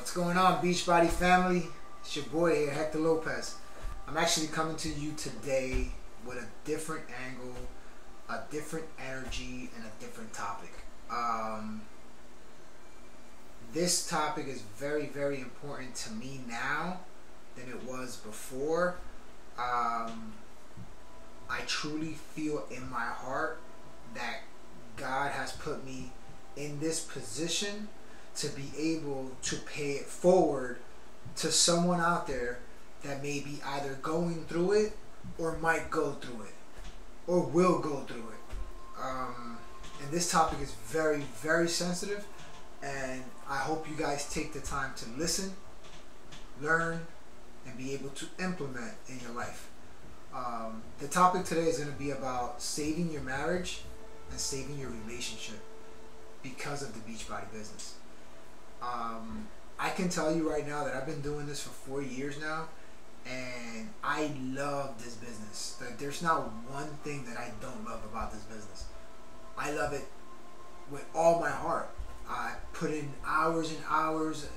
What's going on, Beachbody family? It's your boy here, Hector Lopez. I'm actually coming to you today with a different angle, a different energy, and a different topic. This topic is very, very important to me now than it was before. I truly feel in my heart that God has put me in this position to be able to pay it forward to someone out there that may be either going through it or might go through it or will go through it. And this topic is very, very sensitive, and I hope you guys take the time to listen, learn, and be able to implement in your life. The topic today is going to be about saving your marriage and saving your relationship because of the Beachbody business. I can tell you right now that I've been doing this for 4 years now, and I love this business. Like, there's not one thing that I don't love about this business. I love it with all my heart. I put in hours and hours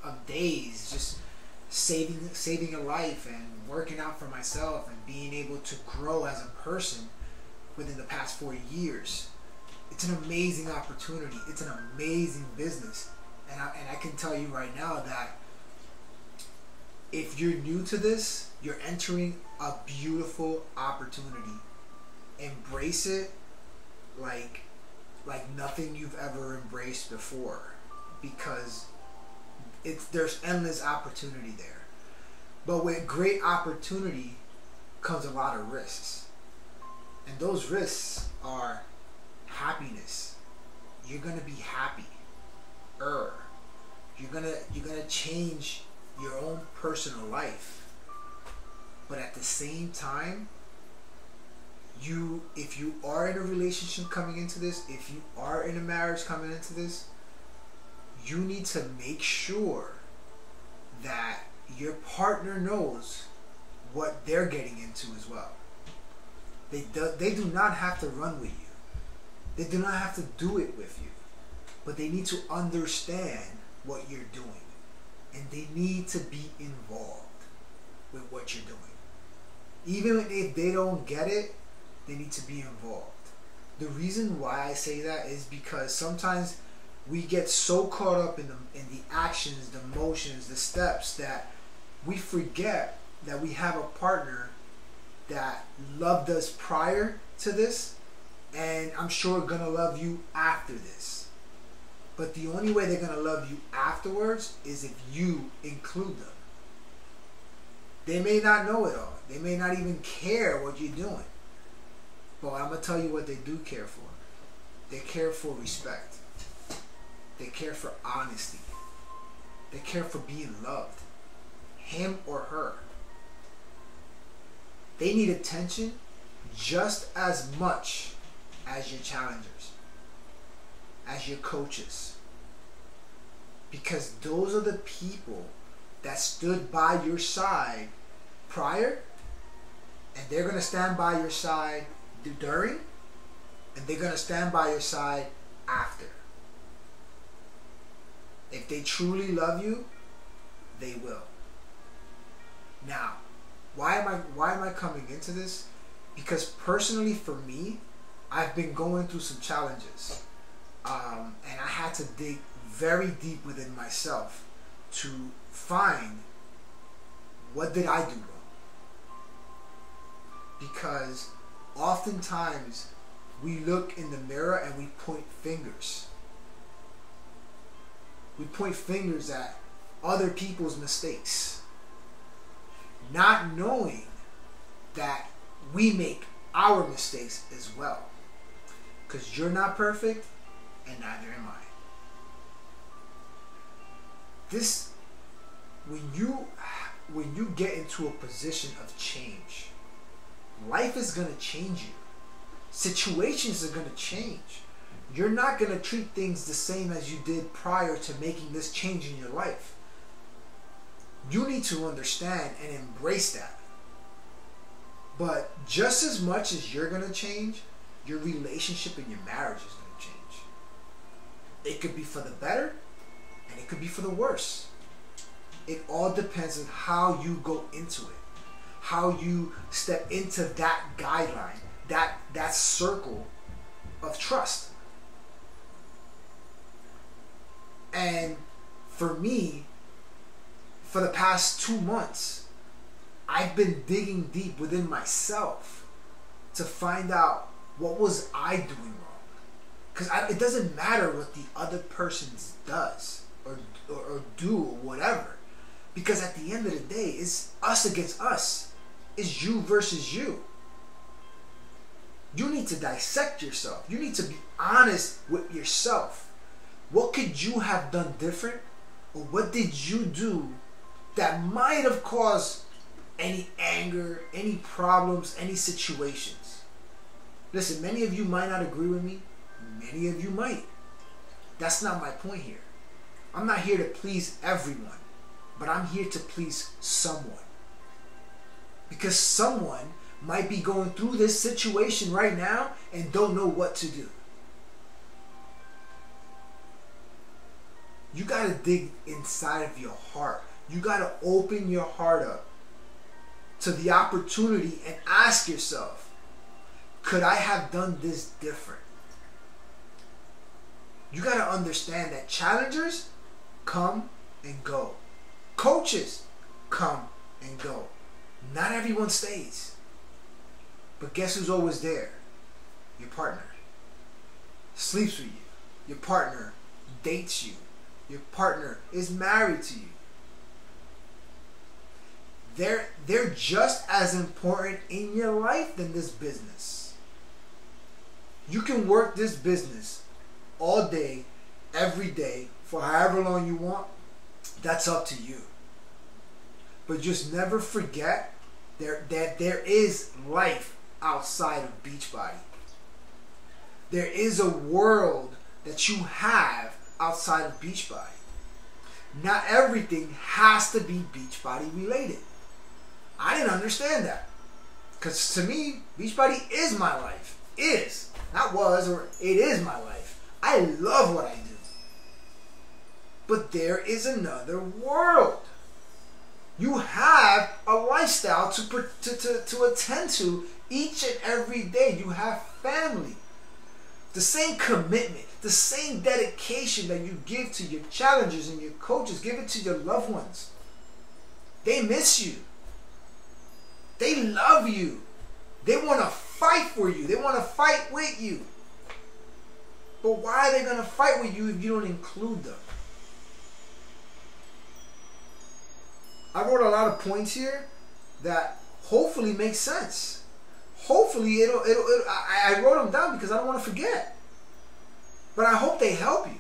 of days just saving a life and working out for myself and being able to grow as a person within the past 4 years. It's an amazing opportunity. It's an amazing business. And I can tell you right now that if you're new to this, you're entering a beautiful opportunity. Embrace it like nothing you've ever embraced before, because there's endless opportunity there. But with great opportunity comes a lot of risks. And those risks are happiness. You're gonna be happy. You're gonna change your own personal life, but at the same time, if you are in a relationship coming into this, if you are in a marriage coming into this, you need to make sure that your partner knows what they're getting into as well. They do not have to run with you. They do not have to do it with you. But they need to understand what you're doing. And they need to be involved with what you're doing. Even if they don't get it, they need to be involved. The reason why I say that is because sometimes we get so caught up in the actions, the motions, the steps, that we forget that we have a partner that loved us prior to this, and I'm sure gonna love you after this. But the only way they're going to love you afterwards is if you include them. They may not know it all. They may not even care what you're doing. But I'm going to tell you what they do care for. They care for respect. They care for honesty. They care for being loved. Him or her. They need attention just as much as your challengers, as your coaches, because those are the people that stood by your side prior, and they're going to stand by your side during, and they're going to stand by your side after. If they truly love you, they will. Now, why am I coming into this? Because personally for me, I've been going through some challenges. And I had to dig very deep within myself to find what did I do wrong. Because oftentimes we look in the mirror and we point fingers. We point fingers at other people's mistakes, not knowing that we make our mistakes as well. Because you're not perfect, and neither am I. When you get into a position of change, life is going to change you. Situations are going to change. You're not going to treat things the same as you did prior to making this change in your life. You need to understand and embrace that. But just as much as you're going to change, your relationship and your marriage is going to change. It could be for the better, and it could be for the worse. It all depends on how you go into it, how you step into that guideline, that circle of trust. And for me, for the past 2 months, I've been digging deep within myself to find out what was I doing wrong. Because it doesn't matter what the other person does or do or whatever. Because at the end of the day, it's us against us. It's you versus you. You need to dissect yourself. You need to be honest with yourself. What could you have done different? Or what did you do that might have caused any anger, any problems, any situations? Listen, many of you might not agree with me. Many of you might. That's not my point here. I'm not here to please everyone, but I'm here to please someone. Because someone might be going through this situation right now and don't know what to do. You got to dig inside of your heart. You got to open your heart up to the opportunity and ask yourself, could I have done this different? You got to understand that challengers come and go. Coaches come and go. Not everyone stays. But guess who's always there? Your partner. Sleeps with you. Your partner dates you. Your partner is married to you. They're just as important in your life than this business. You can work this business all day, every day, for however long you want. That's up to you. But just never forget that there is life outside of Beachbody. There is a world that you have outside of Beachbody. Not everything has to be Beachbody related. I didn't understand that. Because to me, Beachbody is my life. Is. Not was, or it is my life. I love what I do. But there is another world. You have a lifestyle to attend to each and every day. You have family. The same commitment, the same dedication that you give to your challengers and your coaches, give it to your loved ones. They miss you. They love you. They want to fight for you. They want to fight with you. But why are they going to fight with you if you don't include them? I wrote a lot of points here that hopefully make sense. Hopefully I wrote them down because I don't want to forget. But I hope they help you.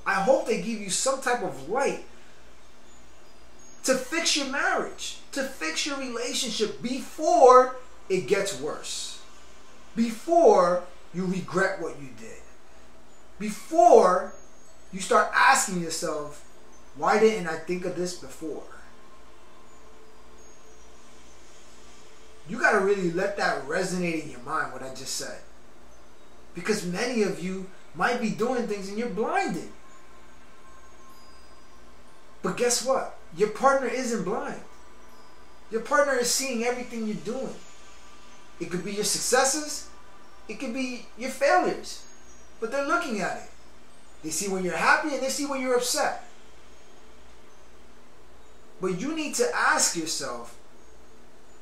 I hope they give you some type of light to fix your marriage, to fix your relationship before it gets worse. Before you regret what you did. Before you start asking yourself, why didn't I think of this before? You got to really let that resonate in your mind, what I just said. Because many of you might be doing things and you're blinded. But guess what? Your partner isn't blind. Your partner is seeing everything you're doing. It could be your successes. It could be your failures. But they're looking at it. They see when you're happy and they see when you're upset. But you need to ask yourself,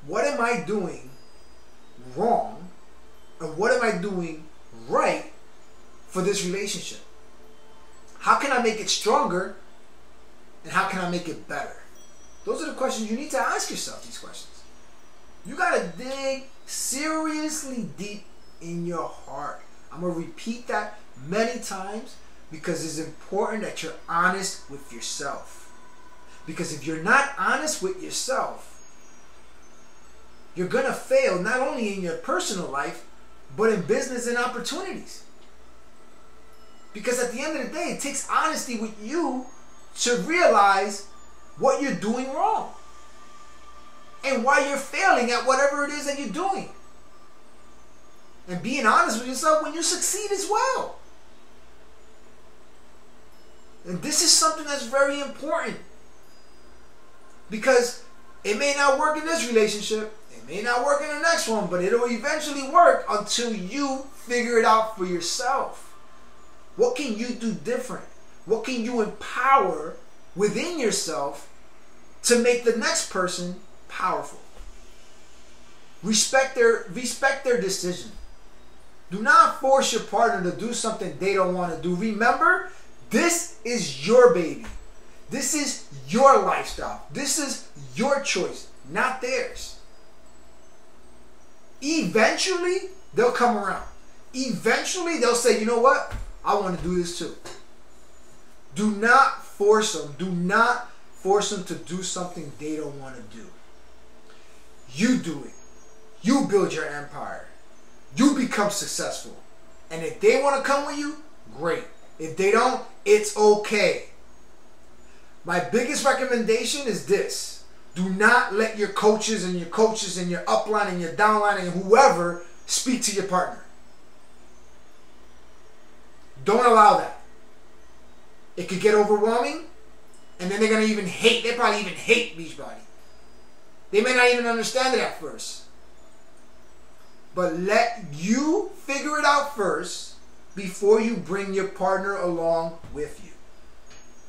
what am I doing wrong? And what am I doing right for this relationship? How can I make it stronger? And how can I make it better? Those are the questions you need to ask yourself, these questions. You got to dig seriously deep in your heart. I'm going to repeat that many times because it's important that you're honest with yourself. Because if you're not honest with yourself, you're going to fail not only in your personal life, but in business and opportunities. Because at the end of the day, it takes honesty with you to realize what you're doing wrong. And why you're failing at whatever it is that you're doing. And being honest with yourself when you succeed as well. And this is something that's very important. Because it may not work in this relationship, it may not work in the next one, but it'll eventually work until you figure it out for yourself. What can you do different? What can you empower within yourself to make the next person powerful? Respect their decision. Do not force your partner to do something they don't want to do. Remember, this is your baby. This is your lifestyle. This is your choice, not theirs. Eventually, they'll come around. Eventually, they'll say, you know what? I want to do this too. Do not force them. Do not force them to do something they don't want to do. You do it. You build your empire. You become successful. And if they want to come with you, great. If they don't, it's okay. My biggest recommendation is this. Do not let your coaches and your upline and your downline and whoever speak to your partner. Don't allow that. It could get overwhelming, and then they're going to even hate, they probably even hate Beachbody. They may not even understand it at first. But let you figure it out first before you bring your partner along with you.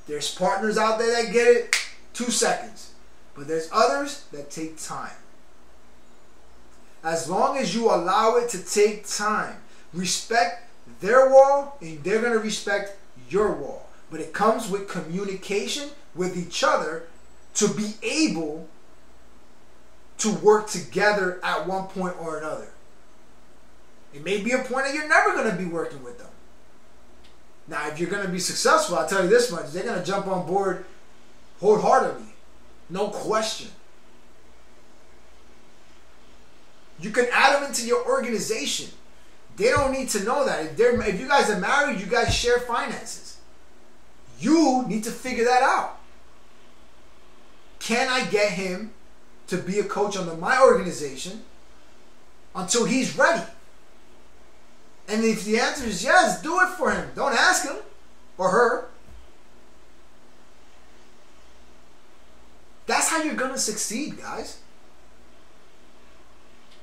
There's partners out there that get it 2 seconds, but there's others that take time. As long as you allow it to take time, respect their wall and they're going to respect your wall. But it comes with communication with each other to be able to work together at one point or another. It may be a point that you're never going to be working with them. Now, if you're going to be successful, I'll tell you this much, they're going to jump on board wholeheartedly. No question. You can add them into your organization. They don't need to know that. If you guys are married, you guys share finances. You need to figure that out. Can I get him to be a coach under my organization until he's ready? And if the answer is yes, do it for him. Don't ask him or her. That's how you're going to succeed, guys.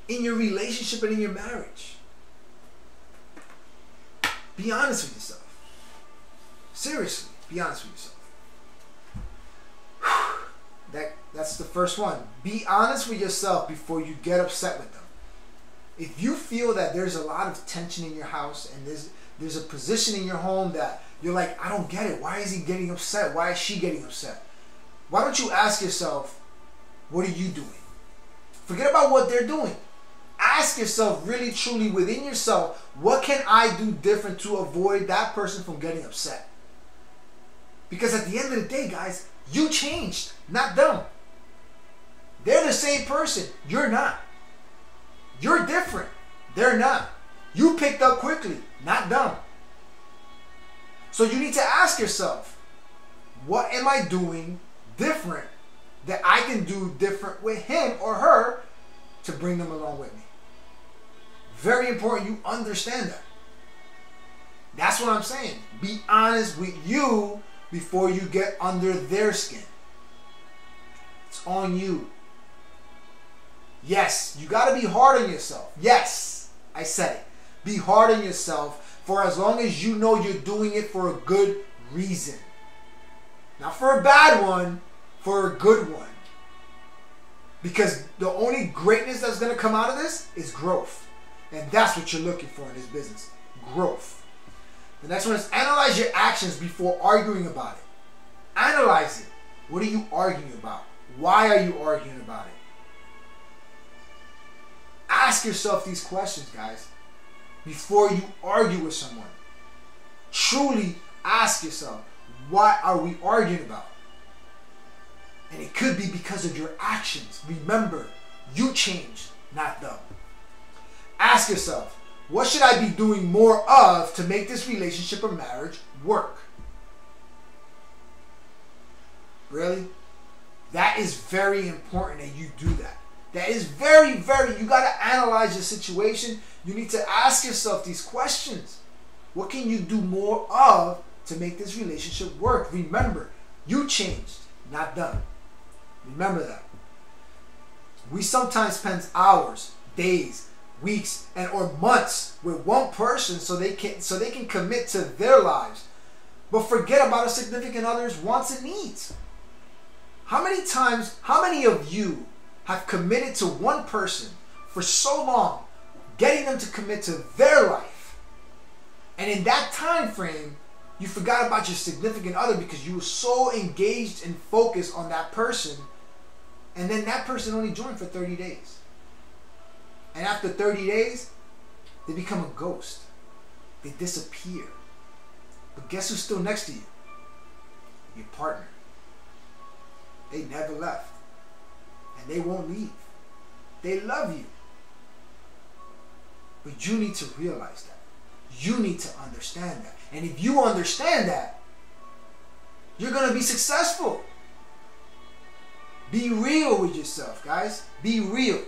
In your relationship and in your marriage. Be honest with yourself. Seriously, be honest with yourself. That's the first one. Be honest with yourself before you get upset with them. If you feel that there's a lot of tension in your house and there's a position in your home that you're like, I don't get it. Why is he getting upset? Why is she getting upset? Why don't you ask yourself, what are you doing? Forget about what they're doing. Ask yourself really truly within yourself, what can I do different to avoid that person from getting upset? Because at the end of the day, guys, you changed, not them. They're the same person. You're not. You're different. They're not. You picked up quickly, not them. So you need to ask yourself, what am I doing different that I can do different with him or her to bring them along with me? Very important you understand that. That's what I'm saying. Be honest with you before you get under their skin. It's on you. Yes, you got to be hard on yourself. Yes, I said it. Be hard on yourself for as long as you know you're doing it for a good reason. Not for a bad one, for a good one. Because the only greatness that's going to come out of this is growth. And that's what you're looking for in this business. Growth. The next one is analyze your actions before arguing about it. Analyze it. What are you arguing about? Why are you arguing about it? Ask yourself these questions, guys, before you argue with someone. Truly ask yourself, what are we arguing about? And it could be because of your actions. Remember, you changed, not them. Ask yourself, what should I be doing more of to make this relationship or marriage work? Really? That is very important that you do that. That is very, you got to analyze your situation. You need to ask yourself these questions. What can you do more of to make this relationship work? Remember, you changed, not them. Remember that. We sometimes spend hours, days, weeks, and or months with one person so they can commit to their lives, but forget about a significant other's wants and needs. How many of you have committed to one person for so long, getting them to commit to their life, and in that time frame, you forgot about your significant other because you were so engaged and focused on that person, and then that person only joined for 30 days. And after 30 days, they become a ghost. They disappear. But guess who's still next to you? Your partner. They never left. And they won't leave. They love you. But you need to realize that. You need to understand that. And if you understand that, you're going to be successful. Be real with yourself, guys. Be real.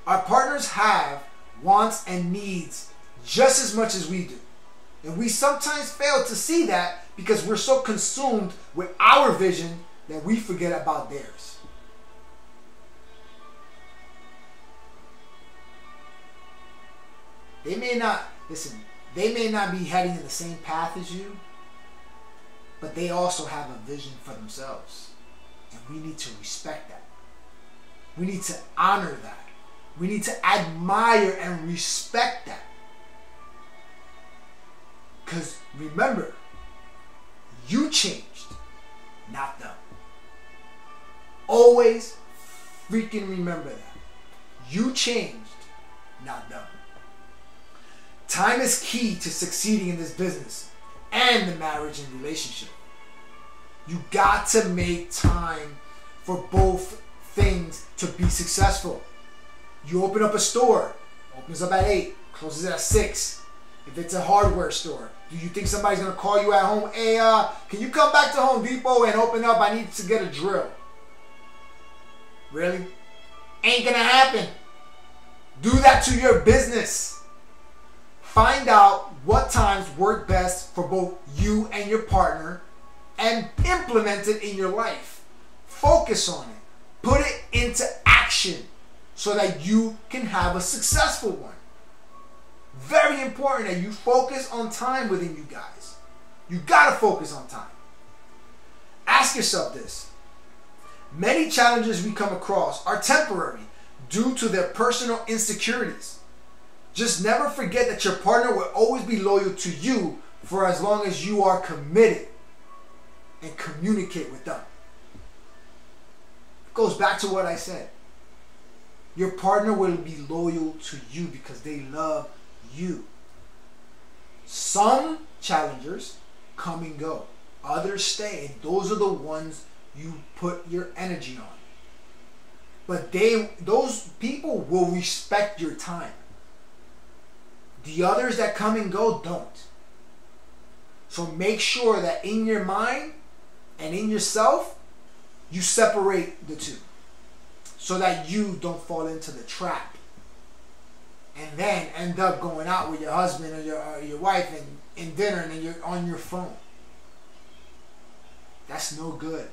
Our partners have wants and needs just as much as we do. And we sometimes fail to see that because we're so consumed with our vision that we forget about theirs. They may not be heading in the same path as you, but they also have a vision for themselves. And we need to respect that. We need to honor that. We need to admire and respect that. Because remember, you changed, not them. Always freaking remember that. You changed, not them. Time is key to succeeding in this business and the marriage and relationship. You got to make time for both things to be successful. You open up a store, opens up at 8, closes at 6. If it's a hardware store, do you think somebody's going to call you at home? Hey, can you come back to Home Depot and open up? I need to get a drill. Really? Ain't going to happen. Do that to your business. Find out what times work best for both you and your partner and implement it in your life. Focus on it. Put it into action so that you can have a successful one. Very important that you focus on time within you guys. You gotta focus on time. Ask yourself this. Many challenges we come across are temporary due to their personal insecurities. Just never forget that your partner will always be loyal to you for as long as you are committed and communicate with them. It goes back to what I said. Your partner will be loyal to you because they love you. Some challengers come and go. Others stay. And those are the ones you put your energy on. But those people will respect your time. The others that come and go don't. So make sure that in your mind and in yourself, you separate the two so that you don't fall into the trap and then end up going out with your husband or your wife and in dinner and then you're on your phone. That's no good.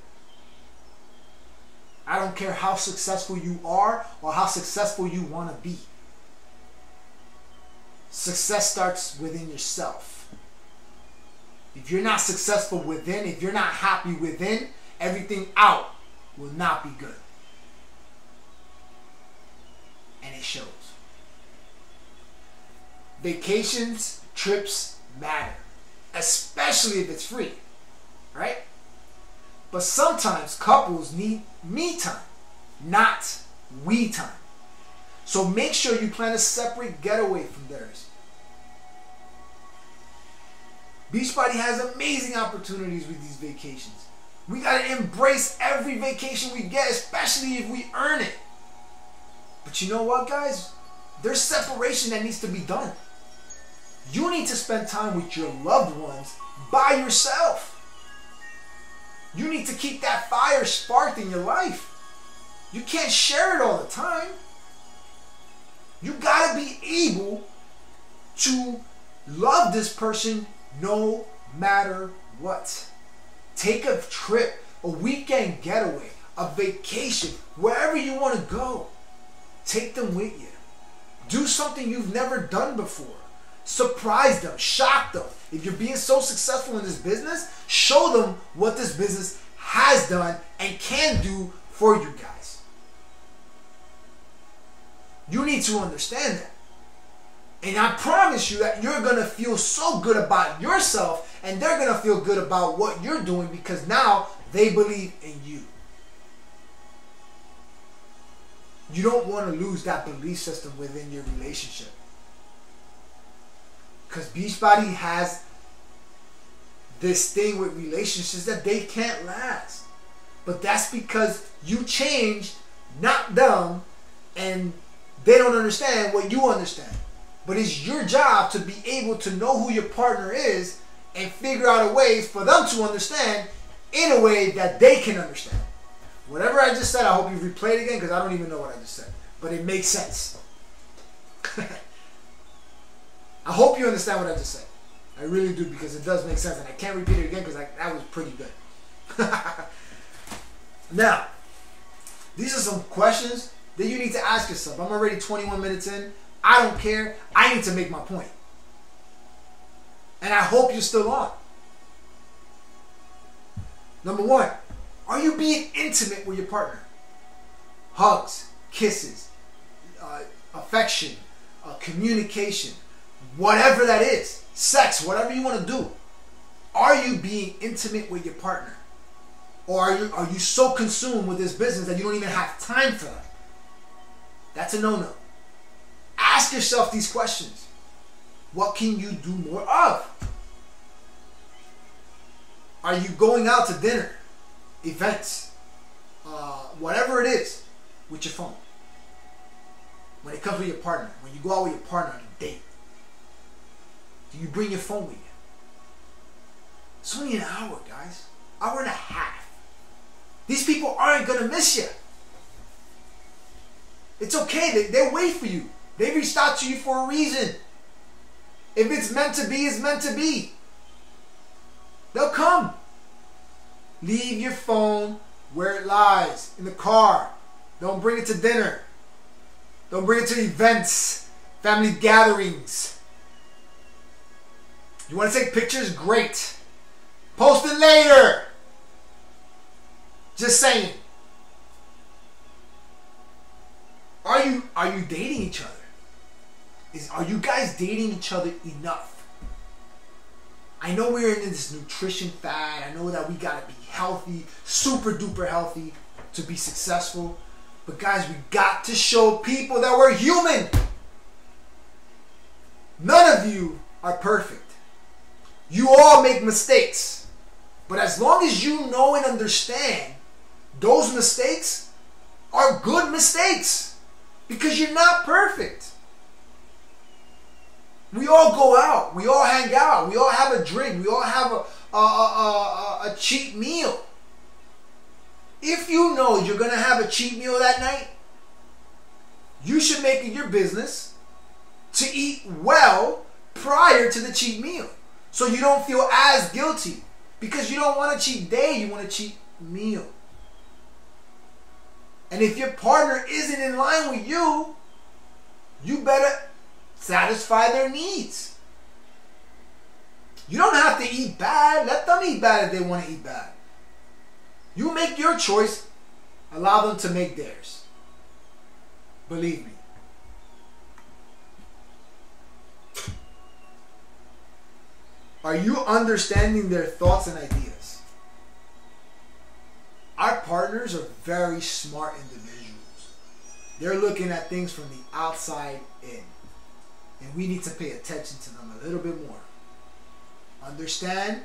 I don't care how successful you are or how successful you want to be. Success starts within yourself. If you're not successful within, if you're not happy within, everything out will not be good. And it shows. Vacations, trips matter. Especially if it's free. Right? But sometimes couples need me time, not we time. So make sure you plan a separate getaway from theirs. Beachbody has amazing opportunities with these vacations. We got to embrace every vacation we get, especially if we earn it. But you know what, guys? There's separation that needs to be done. You need to spend time with your loved ones by yourself. You need to keep that fire sparked in your life. You can't share it all the time. You gotta be able to love this person no matter what. Take a trip, a weekend getaway, a vacation, wherever you want to go. Take them with you. Do something you've never done before. Surprise them, shock them. If you're being so successful in this business, show them what this business has done and can do for you guys. You need to understand that. And I promise you that you're going to feel so good about yourself, and they're going to feel good about what you're doing, because now they believe in you. You don't want to lose that belief system within your relationship. Because Beachbody has this thing with relationships that they can't last. But that's because you changed, not them, and they don't understand what you understand. But it's your job to be able to know who your partner is and figure out a way for them to understand in a way that they can understand. Whatever I just said, I hope you replay it again, because I don't even know what I just said. But it makes sense. I hope you understand what I just said. I really do, because it does make sense. And I can't repeat it again because that was pretty good. Now, these are some questions that you need to ask yourself. I'm already 21 minutes in. I don't care. I need to make my point. And I hope you're still on. Number one, are you being intimate with your partner? Hugs, kisses, affection, communication, whatever that is, sex, whatever you want to do. Are you being intimate with your partner? Or are you so consumed with this business that you don't even have time for that? That's a no-no. Ask yourself these questions. What can you do more of? Are you going out to dinner, events, whatever it is, with your phone? When it comes with your partner, when you go out with your partner on a date, do you bring your phone with you? It's only an hour, guys. Hour and a half. These people aren't going to miss you. It's okay. They'll wait for you. They reached out to you for a reason. If it's meant to be, it's meant to be. They'll come. Leave your phone where it lies, in the car. Don't bring it to dinner. Don't bring it to events, family gatherings. You want to take pictures? Great. Post it later. Just saying. Are you dating each other? Are you guys dating each other enough? I know we're in this nutrition fad. I know that we gotta be healthy, super duper healthy to be successful. But guys, we got to show people that we're human. None of you are perfect. You all make mistakes. But as long as you know and understand, those mistakes are good mistakes. Because you're not perfect. We all go out. We all hang out. We all have a drink. We all have a cheap meal. If you know you're going to have a cheap meal that night, you should make it your business to eat well prior to the cheap meal. So you don't feel as guilty. Because you don't want a cheap day, you want a cheap meal. And if your partner isn't in line with you, you better satisfy their needs. You don't have to eat bad. Let them eat bad if they want to eat bad. You make your choice. Allow them to make theirs. Believe me. Are you understanding their thoughts and ideas? Our partners are very smart individuals. They're looking at things from the outside in. And we need to pay attention to them a little bit more. Understand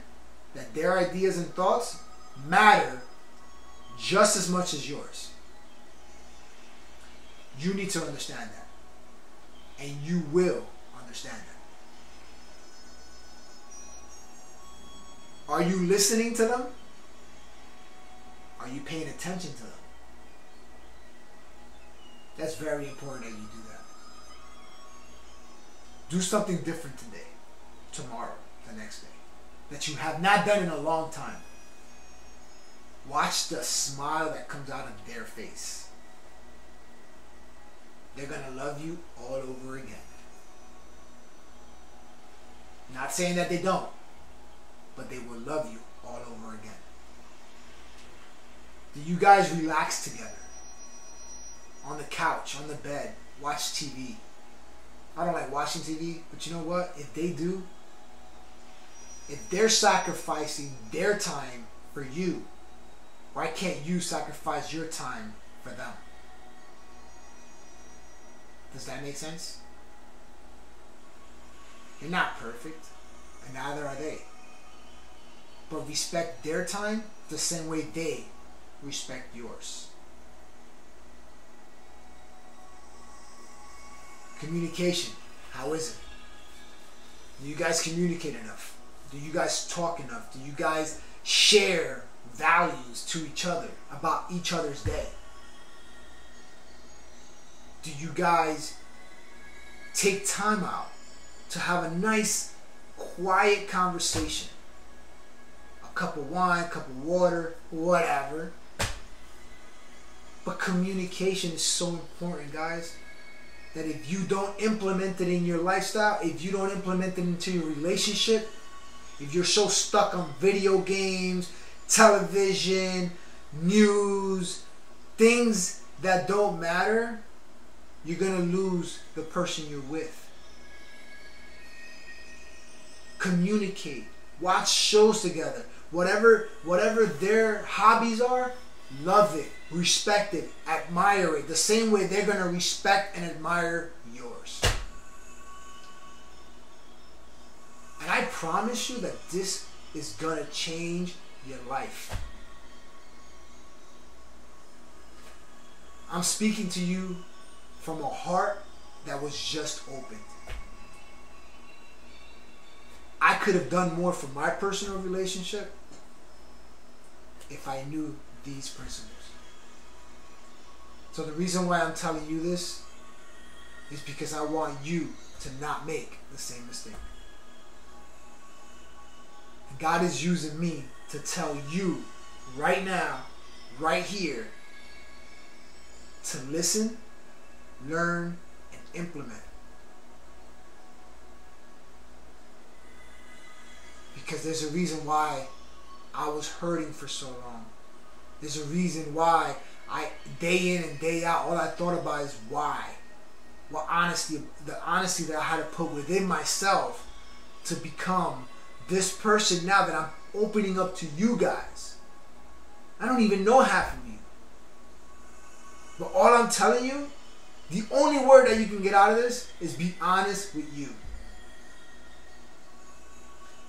that their ideas and thoughts matter just as much as yours. You need to understand that. And you will understand that. Are you listening to them? Are you paying attention to them? That's very important that you do that. Do something different today, tomorrow, the next day, that you have not done in a long time. Watch the smile that comes out of their face. They're going to love you all over again. Not saying that they don't, but they will love you all over again. Do you guys relax together? On the couch, on the bed, watch TV. I don't like watching TV, but you know what? If they do, if they're sacrificing their time for you, why can't you sacrifice your time for them? Does that make sense? You're not perfect, and neither are they. But respect their time the same way they respect yours. Communication. How is it? Do you guys communicate enough? Do you guys talk enough? Do you guys share values to each other about each other's day? Do you guys take time out to have a nice, quiet conversation? A cup of wine, a cup of water, whatever. But communication is so important, guys, that if you don't implement it in your lifestyle, if you don't implement it into your relationship, if you're so stuck on video games, television, news, things that don't matter, you're going to lose the person you're with. Communicate. Watch shows together. Whatever their hobbies are, love it, respect it, admire it. The same way they're going to respect and admire yours. And I promise you that this is going to change your life. I'm speaking to you from a heart that was just opened. I could have done more for my personal relationship if I knew these principles. So the reason why I'm telling you this is because I want you to not make the same mistake. And God is using me to tell you right now, right here, to listen, learn, and implement. Because there's a reason why I was hurting for so long. There's a reason why day in and day out, all I thought about is why. Well, the honesty that I had to put within myself to become this person now that I'm opening up to you guys. I don't even know half of you. But all I'm telling you, the only word that you can get out of this is be honest with you.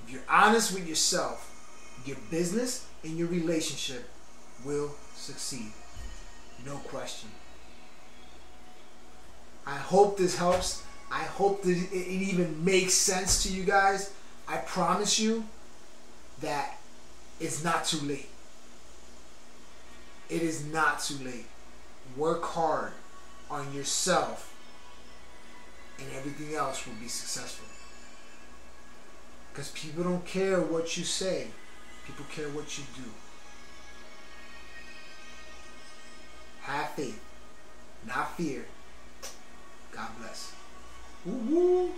If you're honest with yourself, your business and your relationship will succeed. No question. I hope this helps. I hope that it even makes sense to you guys. I promise you that it's not too late. It is not too late. Work hard on yourself and everything else will be successful. Because people don't care what you say. People care what you do. Have faith, not fear. God bless. Woo-woo.